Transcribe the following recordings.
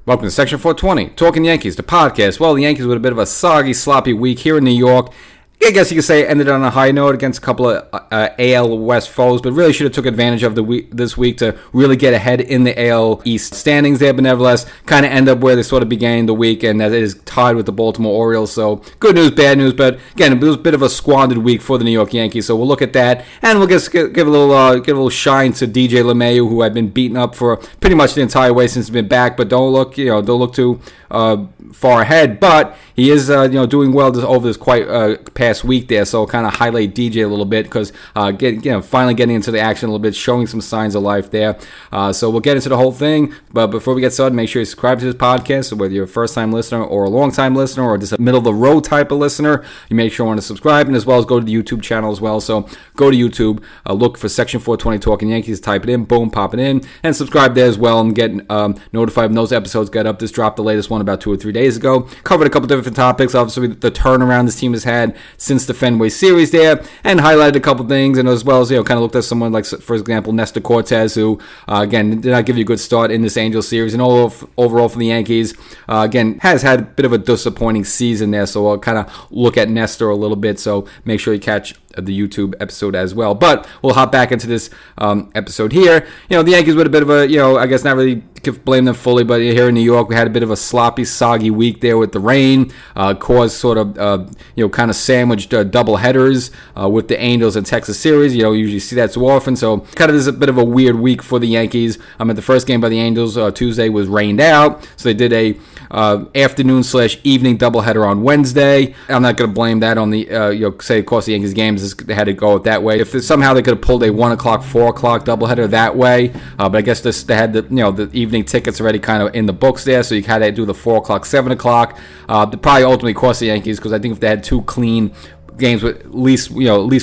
Welcome to Section 420, Talkin Yankees, the podcast. Well, the Yankees with a bit of a soggy, sloppy week here in New York. I guess you could say it ended on a high note against a couple of AL West foes, but really should have took advantage of this week to really get ahead in the AL East standings there. But nevertheless, kind of end up where they sort of began the week, and that is tied with the Baltimore Orioles. So good news, bad news. But again, it was a bit of a squandered week for the New York Yankees. So we'll look at that, and we'll just give a little shine to DJ LeMahieu, who had been beaten up for pretty much the entire way since he's been back. But don't look too far ahead. But he is doing well over this past week there, so kind of highlight DJ a little bit because finally getting into the action a little bit, showing some signs of life there. So we'll get into the whole thing, but before we get started, make sure you subscribe to this podcast. So whether you're a first-time listener or a long-time listener or just a middle-of-the-road type of listener, you make sure you want to subscribe, and as well as go to the YouTube channel as well. So go to YouTube, look for Section 420 Talkin Yankees, type it in, boom, pop it in, and subscribe there as well, and get notified when those episodes get up. Just dropped the latest one about 2 or 3 days ago. Covered a couple different topics, obviously the turnaround this team has had since the Fenway Series there, and highlighted a couple things, and as well as kind of looked at someone like, for example, Nestor Cortez, who again did not give you a good start in this Angels series, and overall for the Yankees, again has had a bit of a disappointing season there. So I'll kind of look at Nestor a little bit. So make sure you catch the YouTube episode as well. But we'll hop back into this episode here. The Yankees with a bit of a, I guess not really blame them fully, but here in New York, we had a bit of a sloppy, soggy week there with the rain, caused sort of, kind of sandwiched double headers with the Angels and Texas series. You usually see that so often. So kind of is a bit of a weird week for the Yankees. At the first game by the Angels Tuesday was rained out, so they did a afternoon/evening doubleheader on Wednesday. I'm not going to blame that on the say of course the Yankees games. They had to go it that way. If somehow they could have pulled a 1 o'clock, 4 o'clock doubleheader that way, but I guess they had the evening tickets already kind of in the books there, so you had to do the 4 o'clock, 7 o'clock. Probably ultimately cost the Yankees, because I think if they had two clean games with least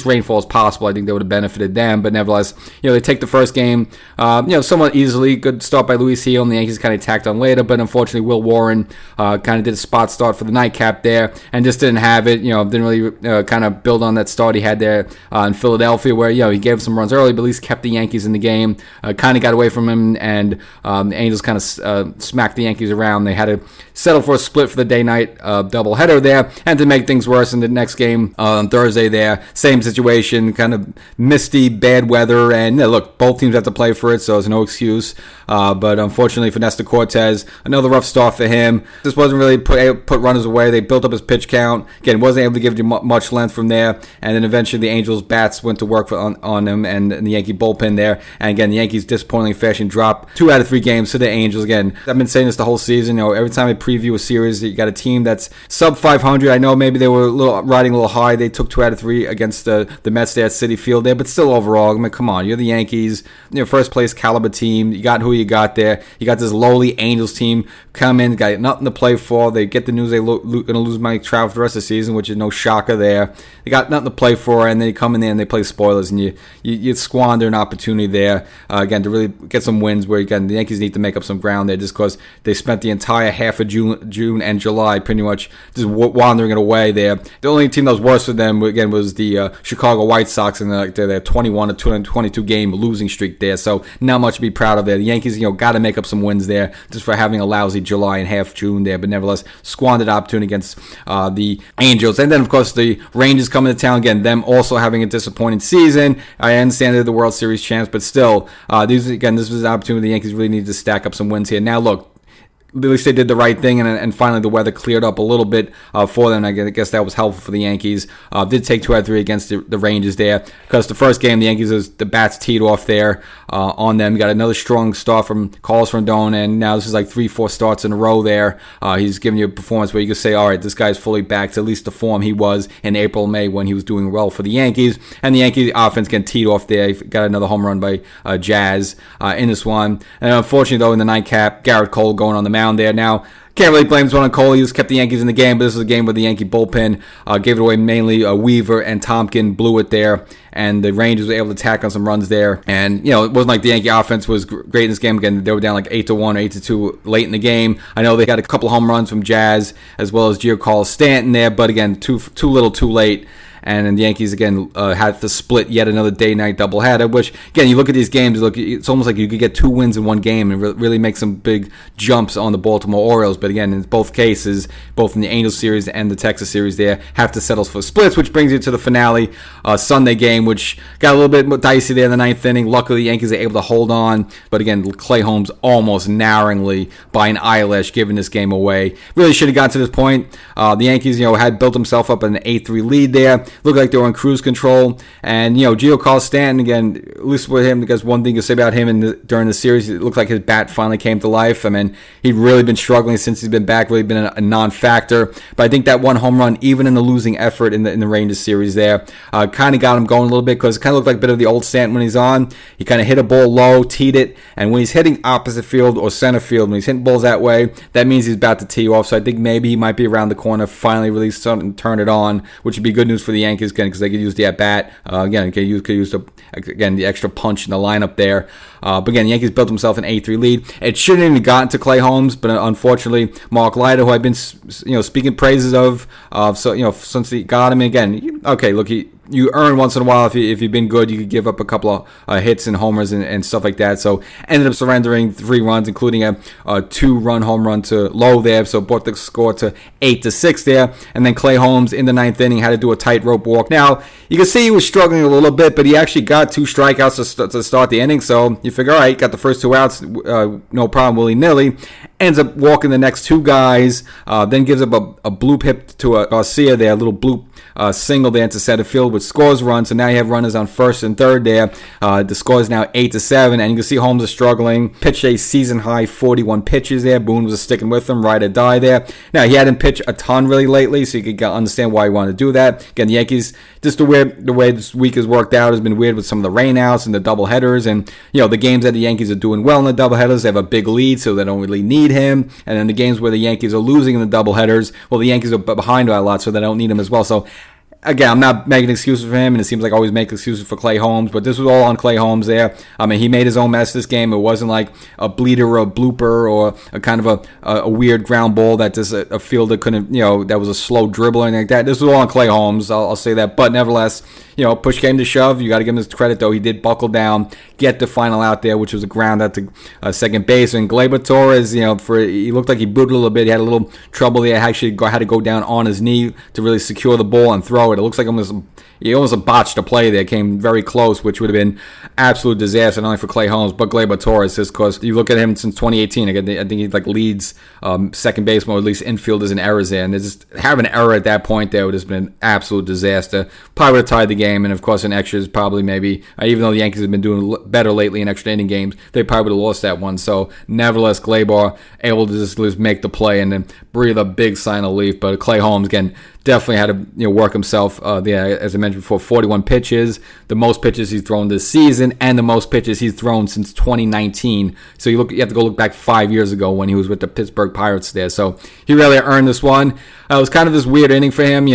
rainfall as possible, I think they would have benefited them. But nevertheless, they take the first game, somewhat easily. Good start by Luis Gil, and the Yankees kind of tacked on later. But unfortunately, Will Warren kind of did a spot start for the nightcap there, and just didn't have it. Didn't really kind of build on that start he had there in Philadelphia, where he gave some runs early, but at least kept the Yankees in the game. Kind of got away from him, and the Angels kind of smacked the Yankees around. They had to settle for a split for the day-night doubleheader there, and to make things worse in the next game on Thursday there, same situation, kind of misty, bad weather, and look, both teams have to play for it, so there's no excuse. But unfortunately for Nestor Cortez, another rough start for him. This wasn't really put runners away. They built up his pitch count. Again, wasn't able to give you much length from there, and then eventually the Angels' bats went to work on him, and the Yankee bullpen there. And again, the Yankees, disappointing fashion, dropped 2 out of 3 games to the Angels. Again, I've been saying this the whole season. Every time I preview a series, you got a team that's sub 500. I know maybe they were riding a little high. They took 2 out of 3 against the Mets there at Citi Field there, but still overall, come on, you're the Yankees, first place caliber team. You got who you got there. You got this lowly Angels team come in, got nothing to play for. They get the news they're going to lose Mike Trout for the rest of the season, which is no shocker there. They got nothing to play for, and they come in there and they play spoilers, and you squander an opportunity there again to really get some wins. Where again the Yankees need to make up some ground there, just because they spent the entire half of June and July pretty much just wandering it away there. The only team that was worse for them again was the Chicago White Sox, and their 21 to 22 game losing streak there. So not much to be proud of there. The Yankees got to make up some wins there just for having a lousy July and half June there, but nevertheless squandered opportunity against the Angels. And then of course the Rangers coming to town again, them also having a disappointing season. I understand they're the World Series champs, but still this was an opportunity the Yankees really needed to stack up some wins here. Now look, at least they did the right thing, and finally the weather cleared up a little bit for them. I guess that was helpful for the Yankees. Did take 2 out of 3 against the Rangers there, because the first game the Yankees, the bats teed off there on them. Got another strong start from Carlos Rodon, and now this is like 3-4 starts in a row there. He's giving you a performance where you can say, all right, this guy's fully back to at least the form he was in April, May, when he was doing well for the Yankees. And the Yankees offense getting teed off there. He got another home run by Jazz in this one. And unfortunately though, in the nightcap, Garrett Cole going on the mound there. Now, can't really blame this one on Cole. He just kept the Yankees in the game, but this is a game where the Yankee bullpen gave it away mainly. Weaver and Tompkin blew it there, and the Rangers were able to tack on some runs there. And, it wasn't like the Yankee offense was great in this game. Again, they were down like 8-1 or 8-2 late in the game. I know they got a couple home runs from Jazz as well as Giancarlo Stanton there, but again, too little, too late. and then the Yankees again had to split yet another day-night doubleheader. Which again, you look at these games, it's almost like you could get 2 wins in one game and really make some big jumps on the Baltimore Orioles. But again, in both cases, both in the Angels series and the Texas series, there have to settle for splits, which brings you to the finale Sunday game, which got a little bit dicey there in the 9th inning. Luckily, the Yankees are able to hold on, but again, Clay Holmes almost narrowly by an eyelash giving this game away. Really should have gotten to this point. The Yankees, had built himself up an 8-3 lead there. Looked like they were in cruise control, and Giancarlo Stanton, again, at least with him, because one thing to say about him during the series, it looked like his bat finally came to life. I mean, he'd really been struggling since he's been back, really been a non-factor. But I think that one home run, even in the losing effort in the Rangers series there, kind of got him going a little bit, because it kind of looked like a bit of the old Stanton when he's on. He kind of hit a ball low, teed it, and when he's hitting opposite field or center field, when he's hitting balls that way, that means he's about to tee off. So I think maybe he might be around the corner, finally release something and turn it on, which would be good news for the Yankees again, because they could use the at-bat. Again, could use the extra punch in the lineup there. But again, the Yankees built themselves an 8-3 lead. It shouldn't have even gotten to Clay Holmes, but unfortunately, Mark Leiter, who I've been speaking praises of, since he got him again. Okay, look, you earn once in a while if you've been good. You could give up a couple of hits and homers and stuff like that. So ended up surrendering 3 runs, including a 2-run home run to Lowe there. So brought the score to 8-6 there. And then Clay Holmes in the 9th inning had to do a tightrope walk. Now you can see he was struggling a little bit, but he actually got 2 strikeouts to start the inning. So you figure, all right, got the first 2 outs, no problem, willy-nilly. Ends up walking the next 2 guys, then gives up a bloop hit to a Garcia there, a little bloop single there into center field, which scores runs. So now you have runners on first and third there. The score is now 8-7, and you can see Holmes is struggling. Pitched a season-high 41 pitches there. Boone was sticking with him, ride or die there. Now, he hadn't pitched a ton really lately, so you could understand why he wanted to do that. Again, the Yankees, just the way this week has worked out has been weird with some of the rainouts and the doubleheaders, and the games that the Yankees are doing well in the doubleheaders, they have a big lead, so they don't really need him. And then the games where the Yankees are losing in the doubleheaders, well, the Yankees are behind by a lot, so they don't need him as well. So again, I'm not making excuses for him, and it seems like I always make excuses for Clay Holmes, but this was all on Clay Holmes there. I mean, he made his own mess this game. It wasn't like a bleeder or a blooper or a kind of a weird ground ball that just a fielder couldn't, that was a slow dribble or anything like that. This was all on Clay Holmes, I'll say that. But nevertheless, push came to shove. You got to give him his credit, though. He did buckle down, get the final out there, which was a ground out to second base. And Gleyber Torres, he looked like he booted a little bit. He had a little trouble there. Actually had to go down on his knee to really secure the ball and throw it. It looks like he almost botched a play there. Came very close, which would have been absolute disaster, not only for Clay Holmes, but Gleyber Torres, just because you look at him since 2018, I think he leads second baseman, or at least infielders in errors there. And just having an error at that point there would have been an absolute disaster. Probably would have tied the game, and of course in extras, probably maybe, even though the Yankees have been doing better lately in extra inning games, they probably would have lost that one. So nevertheless, Gleyber able to just make the play and then breathe a big sign of relief. But Clay Holmes, again, definitely had to work himself there, as I mentioned before, 41 pitches, the most pitches he's thrown this season, and the most pitches he's thrown since 2019. So you have to go look back 5 years ago when he was with the Pittsburgh Pirates there. So he really earned this one. It was kind of this weird inning for him.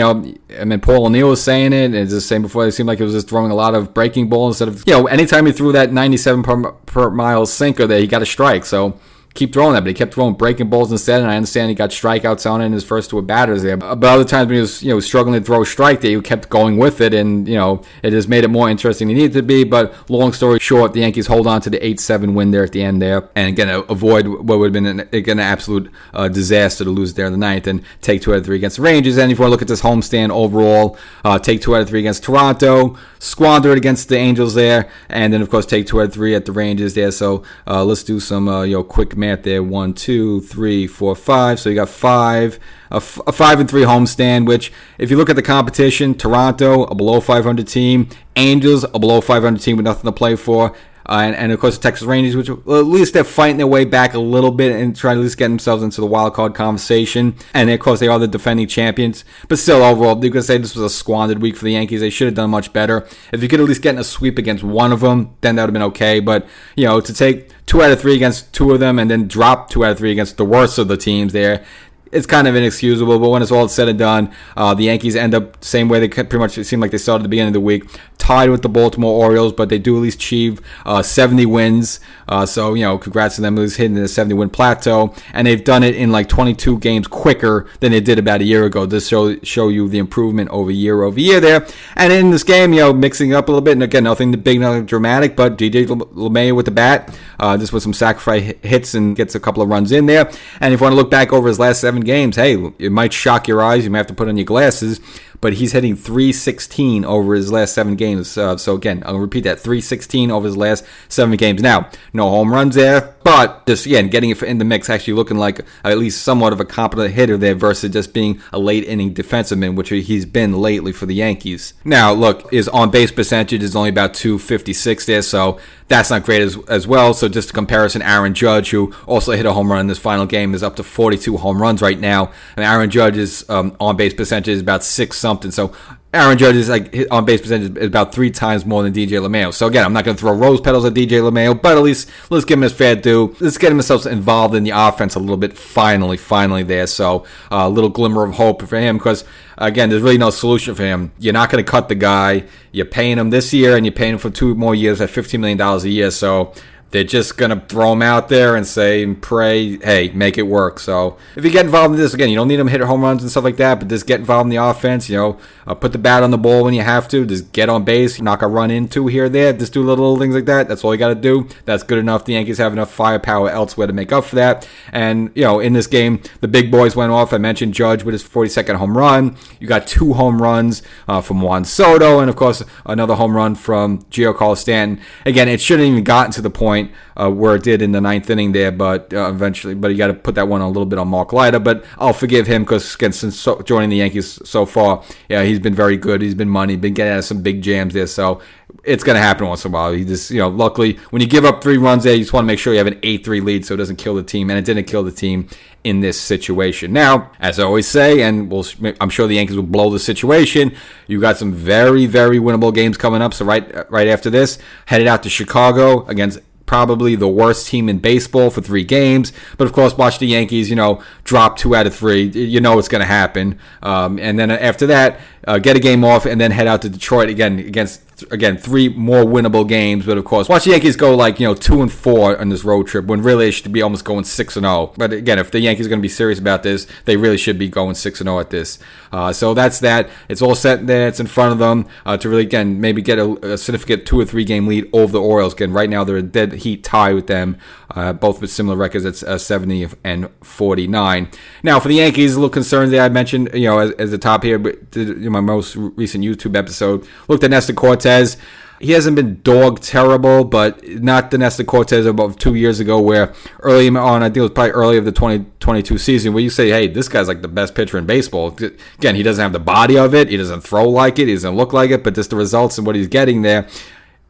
Paul O'Neill was saying it, and just saying before, it seemed like he was just throwing a lot of breaking balls instead of, anytime he threw that 97 per mile sinker there, he got a strike. So keep throwing that, but he kept throwing breaking balls instead, and I understand he got strikeouts on it in his first 2 batters there. But other times when he was struggling to throw a strike there, he kept going with it, and it just made it more interesting than it needed to be. But long story short, the Yankees hold on to the 8-7 win there at the end there, and again avoid what would have been an absolute disaster to lose there in the 9th and take 2 out of 3 against the Rangers. And if you want to look at this homestand overall, take 2 out of 3 against Toronto, squander it against the Angels there, and then of course take 2 out of 3 at the Rangers there. So let's do some quick math there. 1, 2, 3, 4, 5. So you got 5, a 5-3 homestand. Which, if you look at the competition, Toronto, a below 500 team, Angels, a below 500 team with nothing to play for. And of course the Texas Rangers, which at least they're fighting their way back a little bit and trying to at least get themselves into the wild card conversation. And of course they are the defending champions. But still, overall, you could say this was a squandered week for the Yankees. They should have done much better. If you could at least get in a sweep against one of them, then that would have been okay. But to take 2 out of 3 against 2 of them and then drop 2 out of 3 against the worst of the teams there, it's kind of inexcusable. But when it's all said and done, the Yankees end up the same way they pretty much seemed like they started at the beginning of the week, tied with the Baltimore Orioles, but they do at least achieve 70 wins. So, congrats to them. At least hitting the 70-win plateau. And they've done it in like 22 games quicker than they did about a year ago. This show you the improvement over year there. And in this game, mixing up a little bit. And again, nothing big, nothing dramatic, but DJ LeMahieu with the bat. Just with some sacrifice hits and gets a couple of runs in there. And if you want to look back over his last 7 games, hey, it might shock your eyes. You might have to put on your glasses. But he's hitting .316 over his last 7 games. So again, I'll repeat that, .316 over his last 7 games. Now, no home runs there, but just, again, getting it in the mix, actually looking like at least somewhat of a competent hitter there versus just being a late-inning defenseman, which he's been lately for the Yankees. Now, look, his on-base percentage is only about .256 there, so that's not great as well. So just a comparison, Aaron Judge, who also hit a home run in this final game, is up to 42 home runs right now. And Aaron Judge's on-base percentage is about 6-something. So Aaron Judge's on-base percentage is about 3 times more than DJ LeMahieu. So again, I'm not going to throw rose petals at DJ LeMahieu, but at least let's give him his fair due. Let's get himself involved in the offense a little bit finally there. So a little glimmer of hope for him because, again, there's really no solution for him. You're not going to cut the guy. You're paying him this year, and you're paying him for 2 more years at $15 million a year. So they're just going to throw him out there and say and pray, hey, make it work. So if you get involved in this, again, you don't need him to hit home runs and stuff like that, but just get involved in the offense, put the bat on the ball when you have to. Just get on base, knock a run into here or there. Just do little things like that. That's all you got to do. That's good enough. The Yankees have enough firepower elsewhere to make up for that. And, in this game, the big boys went off. I mentioned Judge with his 42nd home run. You got 2 home runs from Juan Soto, and, of course, another home run from Giancarlo Stanton. Again, it shouldn't even gotten to the point where it did in the 9th inning there, but eventually, but you got to put that one a little bit on Mark Leiter. But I'll forgive him because since joining the Yankees so far, yeah, he's been very good. He's been money, been getting out of some big jams there. So it's going to happen once in a while. He just, luckily, when you give up 3 runs there, you just want to make sure you have an 8-3 lead so it doesn't kill the team, and it didn't kill the team in this situation. Now, as I always say, and I'm sure the Yankees will blow the situation, you got some very, very winnable games coming up. So right after this, headed out to Chicago against probably the worst team in baseball for 3 games. But, of course, watch the Yankees, drop 2 out of 3. You know it's going to happen. And then after that, get a game off and then head out to Detroit again against 3 more winnable games. But of course, watch the Yankees go 2-4 on this road trip when really they should be almost going 6-0. But again, if the Yankees are going to be serious about this, they really should be going 6-0 at this. So that's that. It's all set there. It's in front of them to really, again, maybe get a significant 2 or 3 game lead over the Orioles. Again, right now they're a dead heat tie with them, both with similar records at 70 and 49. Now for the Yankees, a little concerns there. I mentioned, as the top here, but my most recent YouTube episode looked at Nestor Cortez. He hasn't been dog terrible, but not the Nestor Cortez of about 2 years ago where early on, I think it was probably early of the 2022 season, where you say, hey, this guy's like the best pitcher in baseball. Again, he doesn't have the body of it. He doesn't throw like it. He doesn't look like it, but just the results and what he's getting there.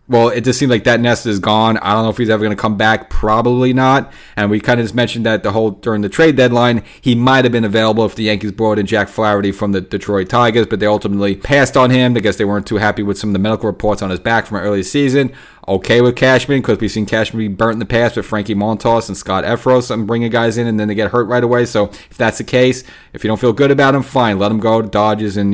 Well, it just seems like that Nestor is gone. I don't know if he's ever going to come back. Probably not. And we kind of just mentioned that during the trade deadline, he might have been available if the Yankees brought in Jack Flaherty from the Detroit Tigers, but they ultimately passed on him. I guess they weren't too happy with some of the medical reports on his back from early season. Okay with Cashman, because we've seen Cashman be burnt in the past with Frankie Montas and Scott Efros and bringing guys in and then they get hurt right away. So if that's the case, if you don't feel good about him, fine, let him go to Dodgers and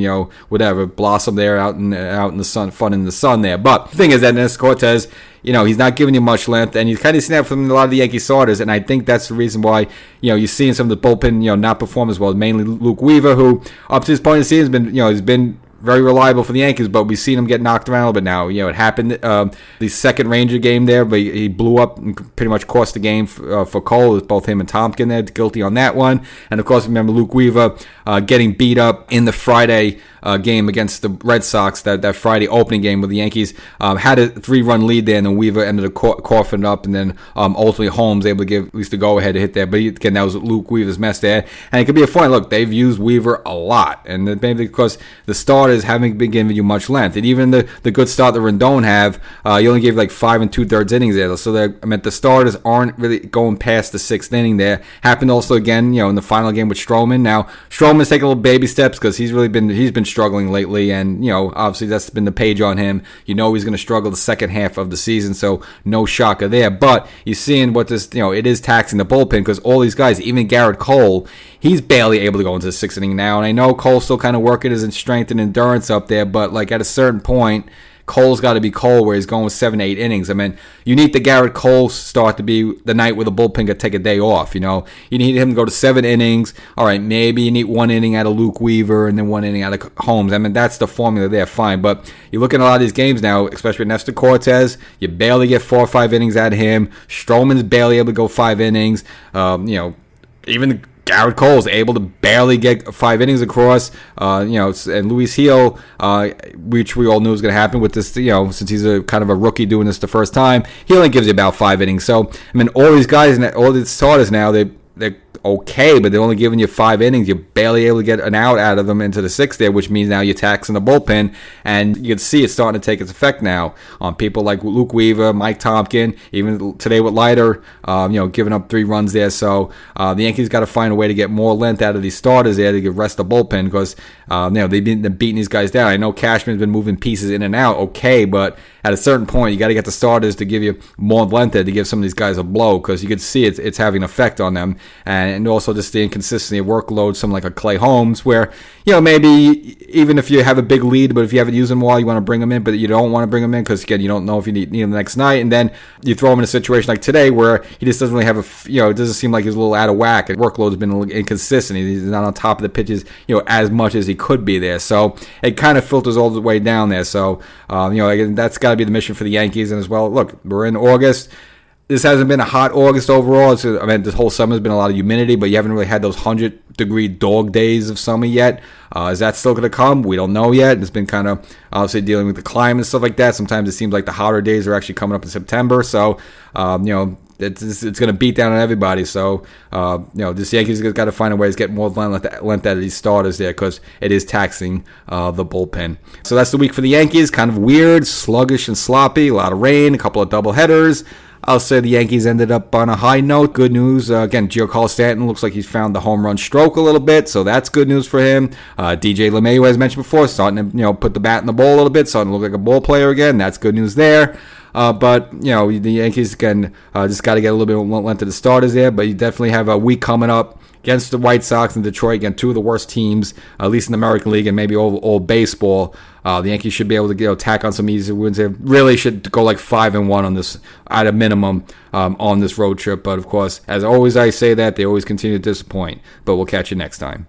whatever, blossom there out in the sun, fun in the sun there. But the thing is that Nestor Cortez, he's not giving you much length, and he's kind of snapped from a lot of the Yankee starters, and I think that's the reason why, you're seeing some of the bullpen, not perform as well. Mainly Luke Weaver, who up to this point in the season has been very reliable for the Yankees, but we've seen him get knocked around a little bit now. It happened the second Ranger game there, but he blew up and pretty much cost the game for Cole. It was both him and Tompkin there, guilty on that one. And, of course, remember Luke Weaver getting beat up in the Friday game against the Red Sox, that Friday opening game where the Yankees had a 3-run lead there, and then Weaver ended up coughing up, and then ultimately Holmes able to give at least the go-ahead to hit there. But again, that was Luke Weaver's mess there. And it could be a point. Look, they've used Weaver a lot, and maybe because the starters haven't been giving you much length. And even the good start that Rendon have, you only gave 5 2/3 innings there. So the starters aren't really going past the 6th inning there. Happened also again, in the final game with Stroman. Now, Stroman's taking little baby steps because he's been struggling lately, and obviously that's been the page on him. He's going to struggle the second half of the season, so no shocker there. But you're seeing what this, it is taxing the bullpen because all these guys, even Garrett Cole, he's barely able to go into the 6th inning now. And I know Cole's still kind of working his strength and endurance up there, but at a certain point, Cole's got to be Cole, where he's going with 7 to 8 innings. I mean, you need the Garrett Cole start to be the night where the bullpen could take a day off. You know, you need him to go to 7 innings. All right, maybe you need 1 inning out of Luke Weaver and then 1 inning out of Holmes. I mean, that's the formula there, fine. But you look at a lot of these games now, especially with Nestor Cortez, you barely get 4 or 5 innings out of him. Stroman's barely able to go 5 innings. Even Garrett Cole's able to barely get 5 innings across, and Luis Gil, which we all knew was going to happen with this, since he's a kind of a rookie doing this the first time, he only gives you about 5 innings. So, I mean, all these guys, all these starters now, they're okay, but they're only giving you 5 innings. You're barely able to get an out of them into the 6th there, which means now you're taxing the bullpen, and you can see it's starting to take its effect now on people like Luke Weaver, Mike Tompkin, even today with Leiter, giving up 3 runs there. So the Yankees got to find a way to get more length out of these starters there to rest the bullpen, because they've been beating these guys down. I know Cashman's been moving pieces in and out, okay, but at a certain point, you got to get the starters to give you more length there, to give some of these guys a blow, because you can see it's having an effect on them. And also just the inconsistency of workload, something like a Clay Holmes, where, maybe even if you have a big lead, but if you haven't used him all, you want to bring him in, but you don't want to bring him in because, again, you don't know if you need him the next night. And then you throw him in a situation like today where he just doesn't really have it doesn't seem like he's a little out of whack. And workload's been a little inconsistent. He's not on top of the pitches, as much as he could be there. So it kind of filters all the way down there. So, again, that's got to be the mission for the Yankees. And as well, look, we're in August. This hasn't been a hot August overall. This whole summer has been a lot of humidity, but you haven't really had those 100-degree dog days of summer yet. Is that still going to come? We don't know yet. It's been kind of obviously dealing with the climate and stuff like that. Sometimes it seems like the hotter days are actually coming up in September. So, it's going to beat down on everybody. So, this Yankees got to find a way to get more length out of these starters there, because it is taxing the bullpen. So that's the week for the Yankees. Kind of weird, sluggish and sloppy. A lot of rain, a couple of double headers. I'll say the Yankees ended up on a high note. Good news. Again, Giancarlo Stanton looks like he's found the home run stroke a little bit, so that's good news for him. DJ LeMahieu, as mentioned before, starting to put the bat in the ball a little bit, starting to look like a ball player again. That's good news there. But the Yankees, again, just got to get a little bit more length to the starters there, but you definitely have a week coming up against the White Sox and Detroit. Again, 2 of the worst teams, at least in the American League and maybe all baseball. The Yankees should be able to tack on some easy wins. They really should go like 5-1 on this at a minimum on this road trip. But of course, as always, I say that they always continue to disappoint. But we'll catch you next time.